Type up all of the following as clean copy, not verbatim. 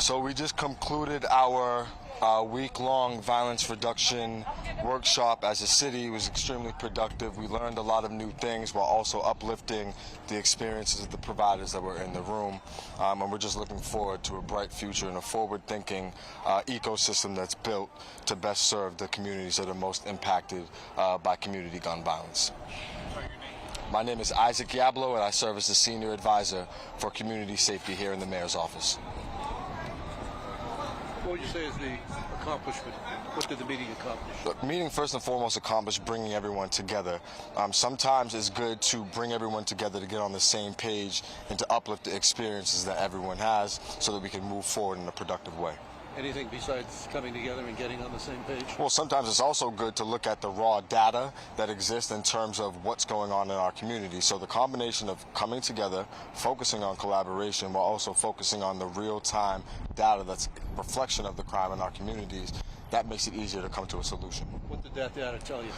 So we just concluded our week-long violence reduction workshop as a city. It was extremely productive. We learned a lot of new things while also uplifting the experiences of the providers that were in the room. And we're just looking forward to a bright future and a forward-thinking ecosystem that's built to best serve the communities that are most impacted by community gun violence. My name is Isaac Yablo, and I serve as the Senior Advisor for Community Safety here in the Mayor's Office. What would you say is the accomplishment? What did the meeting accomplish? The meeting first and foremost accomplished bringing everyone together. Sometimes it's good to bring everyone together to get on the same page and to uplift the experiences that everyone has so that we can move forward in a productive way. Anything besides coming together and getting on the same page? Well, sometimes it's also good to look at the raw data that exists in terms of what's going on in our community. So the combination of coming together, focusing on collaboration, while also focusing on the real-time data that's a reflection of the crime in our communities, that makes it easier to come to a solution. What did that data tell you?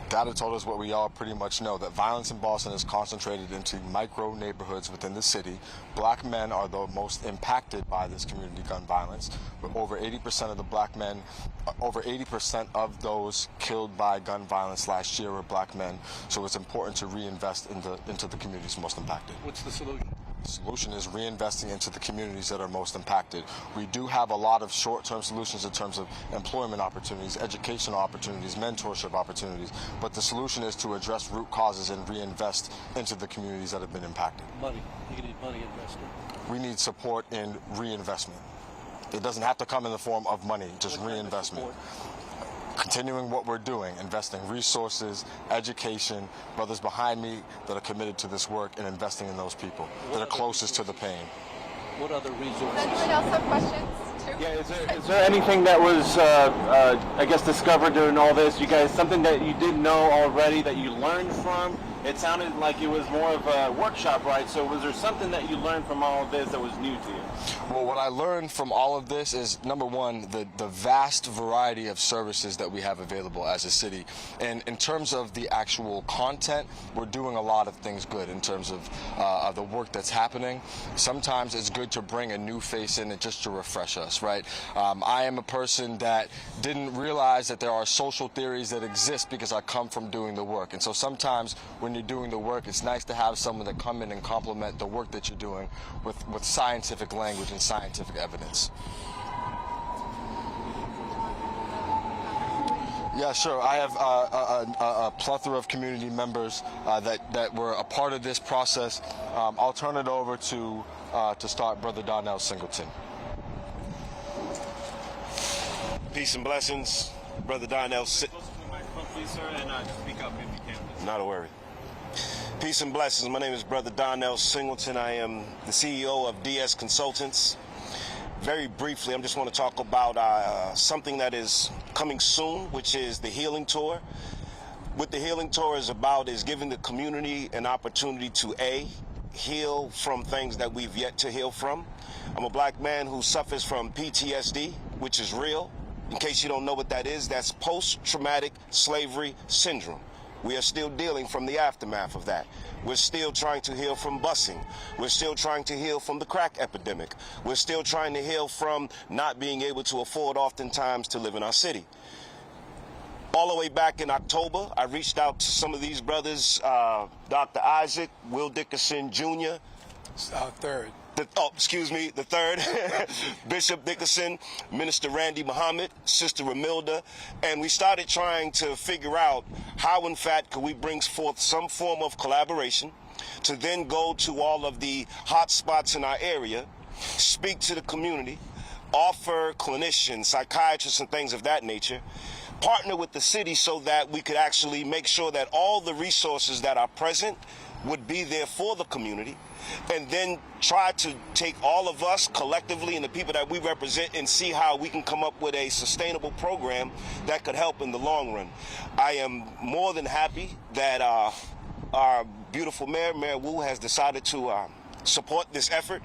Data told us what we all pretty much know, that violence in Boston is concentrated into micro neighborhoods within the city. Black men are the most impacted by this community gun violence. With over 80% of the black men, over 80% of those killed by gun violence last year were black men. So it's important to reinvest into the communities most impacted. What's the solution? The solution is reinvesting into the communities that are most impacted. We do have a lot of short-term solutions in terms of employment opportunities, educational opportunities, mentorship opportunities, but the solution is to address root causes and reinvest into the communities that have been impacted. Money. You need money invested. We need support in reinvestment. It doesn't have to come in the form of money, just reinvestment. Continuing what we're doing, investing resources, education, brothers behind me that are committed to this work, and investing in those people that are closest to the pain. What other resources? Does anyone else have questions too? Yeah, is there anything that was, I guess, discovered during all this? You guys, something that you didn't know already that you learned from? It sounded like it was more of a workshop, right? So was there something that you learned from all of this that was new to you? Well, what I learned from all of this is, number one, the vast variety of services that we have available as a city. And in terms of the actual content, we're doing a lot of things good in terms of the work that's happening. Sometimes it's good to bring a new face in and just to refresh us, right? I am a person that didn't realize that there are social theories that exist because I come from doing the work. And so sometimes when you're doing the work, it's nice to have someone that come in and complement the work that you're doing with scientific language and scientific evidence. Yeah, sure. I have a plethora of community members that were a part of this process. I'll turn it over to start Brother Donnell Singleton. Peace and blessings, Brother Donnell. Please, sir, and speak up if you can. Not a worry. Peace and blessings. My name is Brother Donnell Singleton. I am the CEO of DS Consultants. Very briefly, I just want to talk about something that is coming soon, which is the Healing Tour. What the Healing Tour is about is giving the community an opportunity to heal from things that we've yet to heal from. I'm a black man who suffers from PTSD, which is real. In case you don't know what that is, that's post-traumatic slavery syndrome. We are still dealing from the aftermath of that. We're still trying to heal from busing. We're still trying to heal from the crack epidemic. We're still trying to heal from not being able to afford oftentimes to live in our city. All the way back in October, I reached out to some of these brothers, Dr. Isaac, Will Dickerson Jr. The third, Bishop Dickerson, Minister Randy Muhammad, Sister Ramilda, and we started trying to figure out how, in fact, could we bring forth some form of collaboration to then go to all of the hot spots in our area, speak to the community, offer clinicians, psychiatrists, and things of that nature, partner with the city so that we could actually make sure that all the resources that are present would be there for the community, and then try to take all of us collectively and the people that we represent and see how we can come up with a sustainable program that could help in the long run. I am more than happy that our beautiful mayor, Mayor Wu, has decided to support this effort.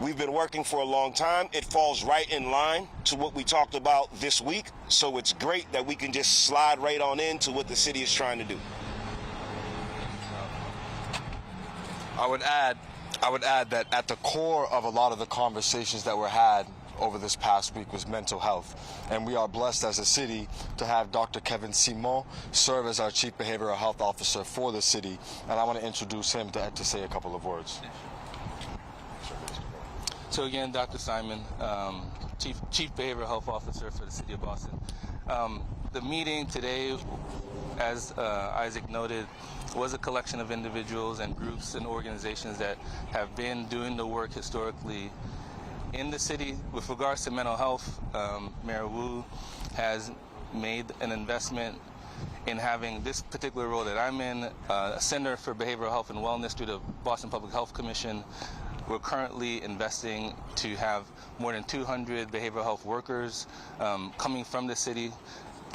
We've been working for a long time. It falls right in line to what we talked about this week, so it's great that we can just slide right on into what the city is trying to do. I would add that at the core of a lot of the conversations that were had over this past week was mental health. And we are blessed as a city to have Dr. Kevin Simon serve as our Chief Behavioral Health Officer for the city. And I want to introduce him to say a couple of words. So again, Dr. Simon, Chief Behavioral Health Officer for the City of Boston. The meeting today, as Isaac noted, was a collection of individuals and groups and organizations that have been doing the work historically in the city. With regards to mental health, Mayor Wu has made an investment in having this particular role that I'm in, a Center for Behavioral Health and Wellness through the Boston Public Health Commission. We're currently investing to have more than 200 behavioral health workers coming from the city.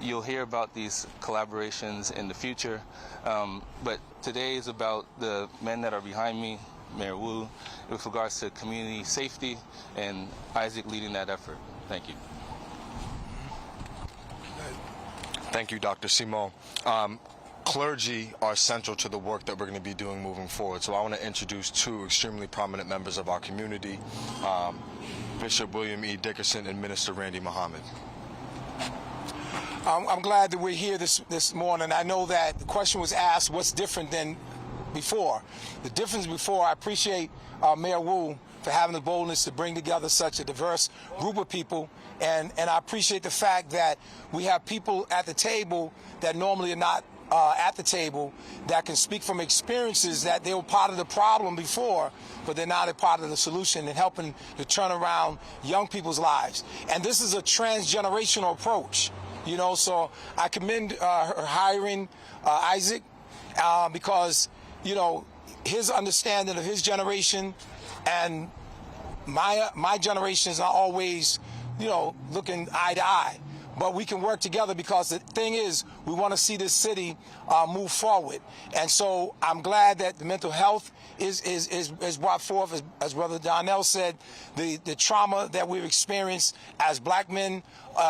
You'll hear about these collaborations in the future, but today is about the men that are behind me, Mayor Wu, with regards to community safety, and Isaac leading that effort. Thank you. Thank you, Dr. Simon. Clergy are central to the work that we're going to be doing moving forward. So I want to introduce two extremely prominent members of our community, Bishop William E. Dickerson and Minister Randy Muhammad. I'm glad that we're here this morning. I know that the question was asked, what's different than before? The difference before, I appreciate Mayor Wu for having the boldness to bring together such a diverse group of people. And I appreciate the fact that we have people at the table that normally are not at the table that can speak from experiences that they were part of the problem before, but they're now a part of the solution and helping to turn around young people's lives. And this is a transgenerational approach. You know, so I commend her hiring Isaac because, you know, his understanding of his generation and my generation is not always, you know, looking eye to eye. But we can work together because the thing is, we want to see this city move forward. And so I'm glad that the mental health is brought forth, as Brother Donnell said, the trauma that we've experienced as black men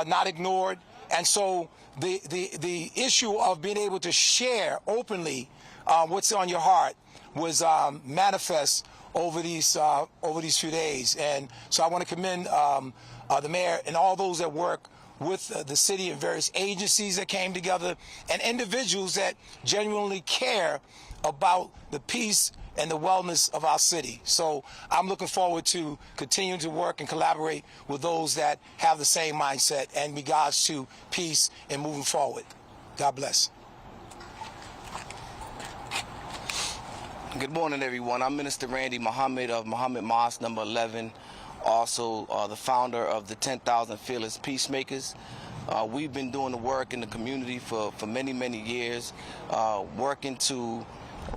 not ignored. And so the issue of being able to share openly what's on your heart was manifest over these few days. And so I want to commend the mayor and all those that work with the city and various agencies that came together and individuals that genuinely care about the peace and the wellness of our city. So I'm looking forward to continuing to work and collaborate with those that have the same mindset in regards to peace and moving forward. God bless. Good morning, everyone. I'm Minister Randy Muhammad of Muhammad Mosque number 11, also the founder of the 10,000 Fearless Peacemakers. We've been doing the work in the community for many, many years, working to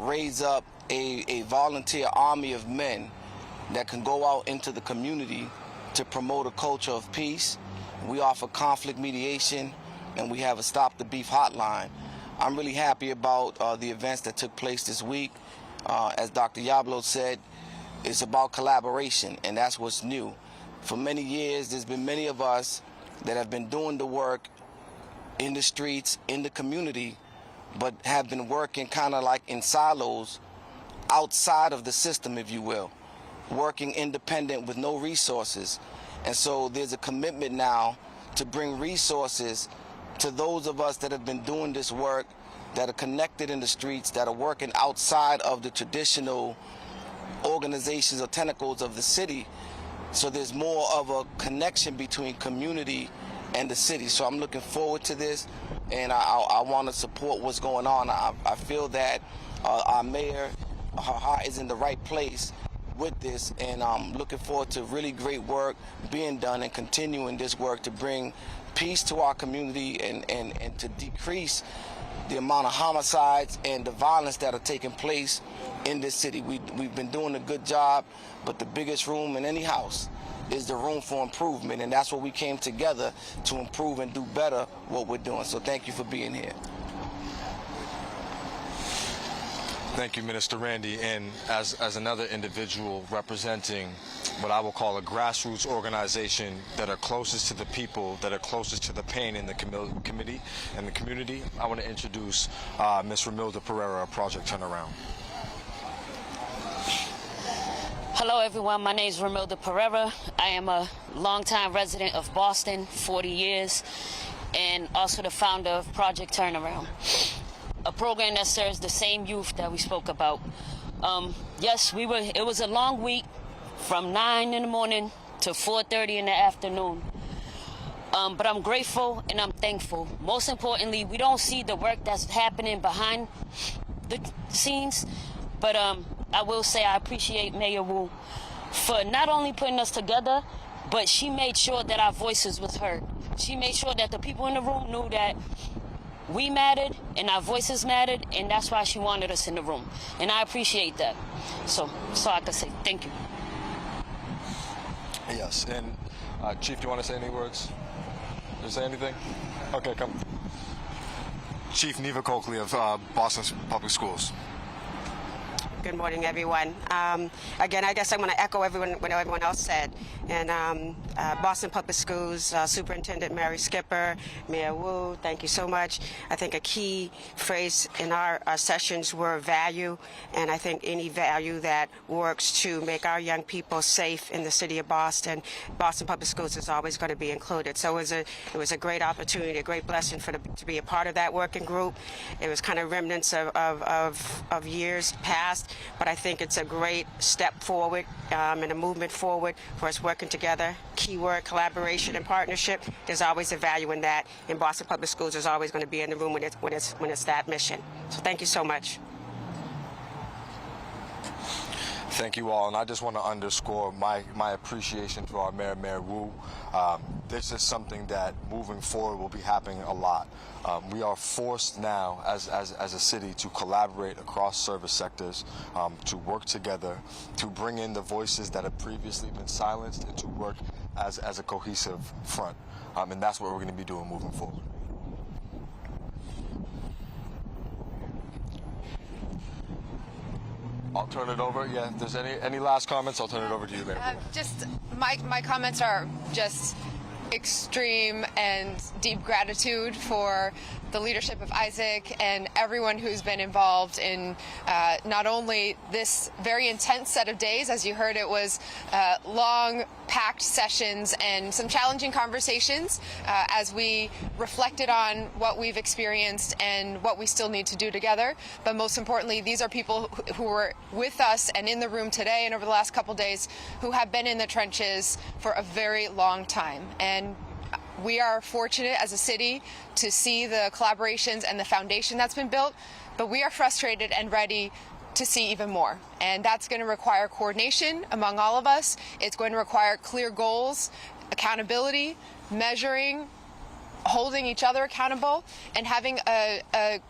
raise up a volunteer army of men that can go out into the community to promote a culture of peace. We offer conflict mediation, and we have a Stop the Beef hotline. I'm really happy about the events that took place this week. As Dr. Yablo said, it's about collaboration, and that's what's new. For many years, there's been many of us that have been doing the work in the streets, in the community, but have been working kind of like in silos outside of the system, if you will, working independent with no resources. And so there's a commitment now to bring resources to those of us that have been doing this work, that are connected in the streets, that are working outside of the traditional organizations or tentacles of the city. So there's more of a connection between community and the city. So I'm looking forward to this, and I want to support what's going on. I feel that our mayor, her heart is in the right place with this, and I'm looking forward to really great work being done and continuing this work to bring peace to our community and to decrease the amount of homicides and the violence that are taking place in this city. We've been doing a good job, but the biggest room in any house is the room for improvement, and that's what we came together to improve and do better what we're doing. So thank you for being here. Thank you, Minister Randy. And as another individual representing what I will call a grassroots organization that are closest to the people, that are closest to the pain in the committee and the community, I want to introduce Ms. Ramilda Pereira of Project Turnaround. Hello, everyone. My name is Romilda Pereira. I am a longtime resident of Boston, 40 years, and also the founder of Project Turnaround, a program that serves the same youth that we spoke about. Yes, it was a long week from 9 in the morning to 4:30 in the afternoon. But I'm grateful and I'm thankful. Most importantly, we don't see the work that's happening behind the scenes, but I will say I appreciate Mayor Wu for not only putting us together, but she made sure that our voices was heard. She made sure that the people in the room knew that we mattered and our voices mattered, and that's why she wanted us in the room. And I appreciate that. So I can say thank you. Yes, and Chief, do you want to say any words? You say anything? Okay, come. Chief Neva Coakley of Boston Public Schools. Good morning, everyone. Again, I guess I'm going to echo what everyone else said. And Boston Public Schools Superintendent Mary Skipper, Mayor Wu, thank you so much. I think a key phrase in our sessions were value, and I think any value that works to make our young people safe in the city of Boston, Boston Public Schools is always going to be included. So it was a great opportunity, a great blessing to be a part of that working group. It was kind of remnants of years past. But I think it's a great step forward and a movement forward for us working together. Keyword, collaboration, and partnership. There's always a value in that. And Boston Public Schools is always going to be in the room when it's that mission. So thank you so much. Thank you all, and I just want to underscore my appreciation for our Mayor, Mayor Wu. This is something that moving forward will be happening a lot. We are forced now as a city to collaborate across service sectors, to work together, to bring in the voices that have previously been silenced, and to work as a cohesive front. And that's what we're going to be doing moving forward. I'll turn it over. Yeah, if there's any last comments, I'll turn it over to you, Mayor. Just my comments are just extreme and deep gratitude for the leadership of Isaac and everyone who's been involved in not only this very intense set of days. As you heard, it was long, packed sessions and some challenging conversations as we reflected on what we've experienced and what we still need to do together. But most importantly, these are people who were with us and in the room today and over the last couple days who have been in the trenches for a very long time. And we are fortunate as a city to see the collaborations and the foundation that's been built, but we are frustrated and ready to see even more. And that's going to require coordination among all of us. It's going to require clear goals, accountability, measuring, holding each other accountable, and having a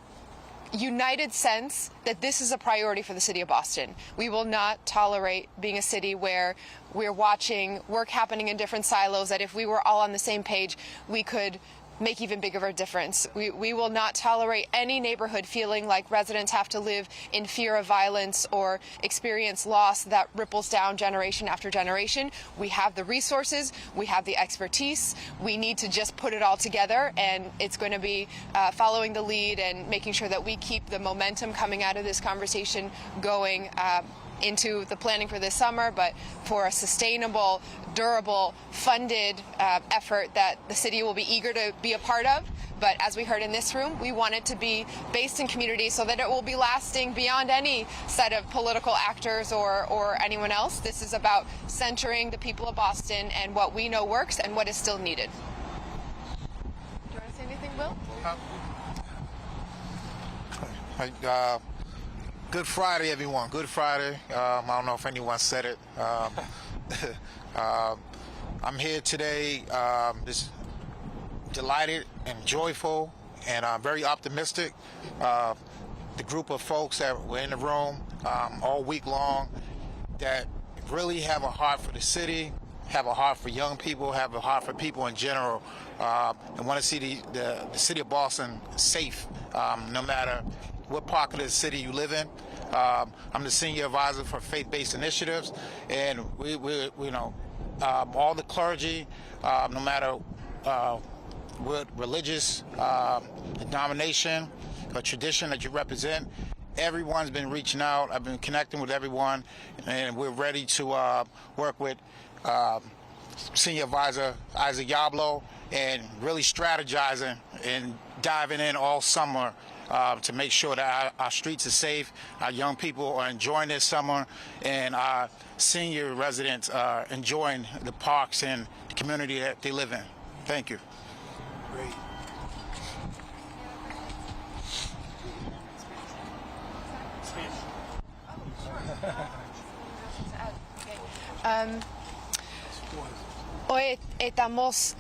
united sense that this is a priority for the city of Boston. We will not tolerate being a city where we're watching work happening in different silos, that if we were all on the same page, we could make even bigger of a difference. We will not tolerate any neighborhood feeling like residents have to live in fear of violence or experience loss that ripples down generation after generation. We have the resources, we have the expertise, we need to just put it all together, and it's going to be following the lead and making sure that we keep the momentum coming out of this conversation going into the planning for this summer, but for a sustainable, durable, funded effort that the city will be eager to be a part of. But as we heard in this room, we want it to be based in community so that it will be lasting beyond any set of political actors or anyone else. This is about centering the people of Boston and what we know works and what is still needed. Do you want to say anything, Will? Good Friday, everyone. Good Friday. I don't know if anyone said it. I'm here today just delighted and joyful and very optimistic. The group of folks that were in the room all week long that really have a heart for the city, have a heart for young people, have a heart for people in general, and want to see the city of Boston safe, no matter what pocket of the city you live in. I'm the senior advisor for faith-based initiatives, and we you know, all the clergy, no matter what religious denomination or tradition that you represent, everyone's been reaching out. I've been connecting with everyone, and we're ready to work with Senior Advisor Isaac Yablo and really strategizing and diving in all summer to make sure that our streets are safe, our young people are enjoying this summer, and our senior residents are enjoying the parks and the community that they live in. Thank you. Great. Hoy estamos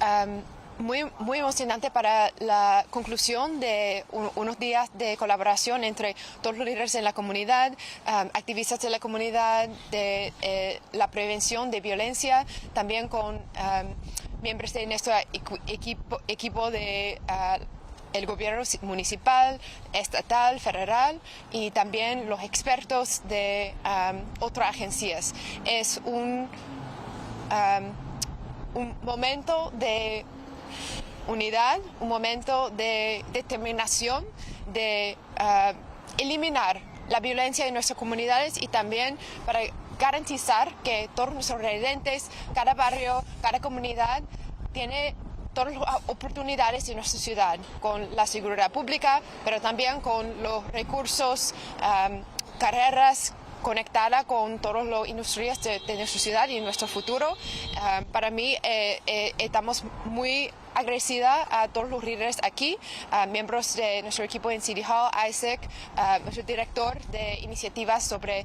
muy emocionante para la conclusión de unos días de colaboración entre todos los líderes en la comunidad, activistas de la comunidad, de la prevención de violencia, también con miembros de nuestro equipo de el gobierno municipal, estatal, federal y también los expertos de otras agencias. Es un momento de unidad, un momento de determinación de eliminar la violencia en nuestras comunidades y también para garantizar que todos nuestros residentes, cada barrio, cada comunidad tiene todas las oportunidades en nuestra ciudad, con la seguridad pública, pero también con los recursos, carreras conectadas con todas las industrias de nuestra ciudad y nuestro futuro. Para mí, estamos muy agradecida a todos los líderes aquí, miembros de nuestro equipo en City Hall, Isaac, nuestro director de iniciativas sobre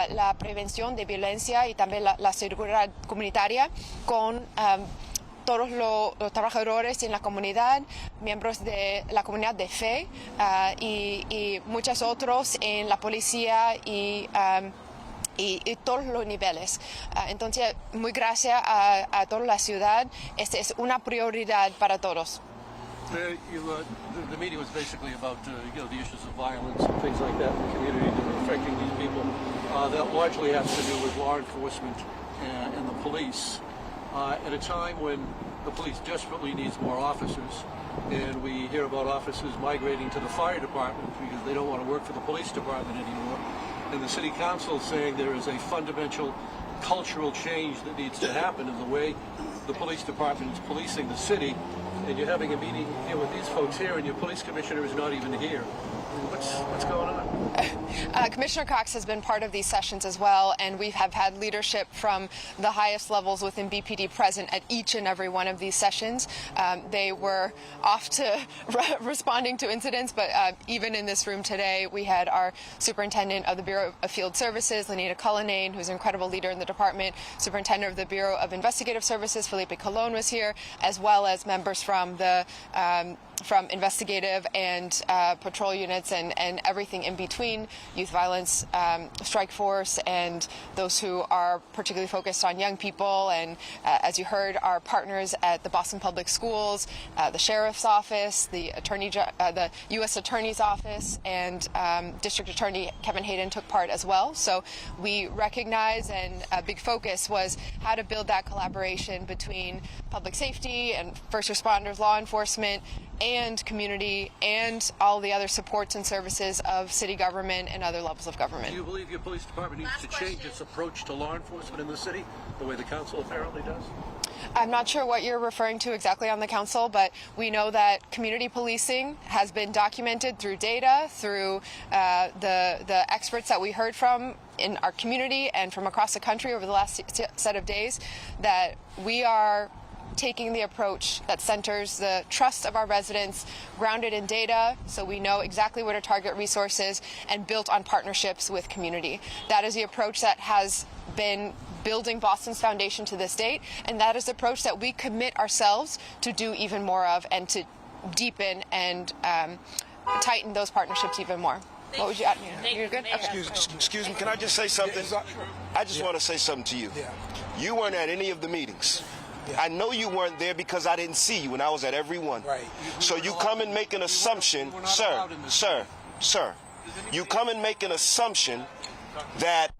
la prevención de violencia y también la seguridad comunitaria, con todos los trabajadores en la comunidad, miembros de la comunidad de fe y muchos otros en la policía y todos los niveles. Entonces, muy gracias a toda la ciudad. Esta es una prioridad para todos. The meeting was basically about the issues of violence and things like that in the community that are affecting these people. That largely has to do with law enforcement and the police. At a time when the police desperately needs more officers, and we hear about officers migrating to the fire department because they don't want to work for the police department anymore, and the city council saying there is a fundamental cultural change that needs to happen in the way the police department is policing the city, and you're having a meeting here with these folks here, and your police commissioner is not even here. What's going on? Commissioner Cox has been part of these sessions as well, and we have had leadership from the highest levels within BPD present at each and every one of these sessions. They were off to responding to incidents, but even in this room today, we had our superintendent of the Bureau of Field Services, Lenita Cullinane, who's an incredible leader in the department, superintendent of the Bureau of Investigative Services, Felipe Colon, was here, as well as members from the from investigative and patrol units and everything in between, youth violence strike force, and those who are particularly focused on young people, and as you heard, our partners at the Boston Public Schools, the Sheriff's Office, the U.S. Attorney's Office, and District Attorney Kevin Hayden took part as well. So we recognize, and a big focus was how to build that collaboration between public safety and first responders, law enforcement, and community, and all the other supports and services of city government and other levels of government. Do you believe your police department needs to change its approach to law enforcement in the city, the way the council apparently does? I'm not sure what you're referring to exactly on the council, but we know that community policing has been documented through data, through the experts that we heard from in our community and from across the country over the last set of days, that we are taking the approach that centers the trust of our residents, grounded in data, so we know exactly where to target resources, and built on partnerships with community. That is the approach that has been building Boston's foundation to this date, and that is the approach that we commit ourselves to do even more of, and to deepen and tighten those partnerships even more. What would you add? You're good? Okay. Excuse me, can I just say something? I just want to say something to you. You weren't at any of the meetings. I know you weren't there because I didn't see you, and I was at every one. Right. So you come and make an assumption, sir, you come and make an assumption that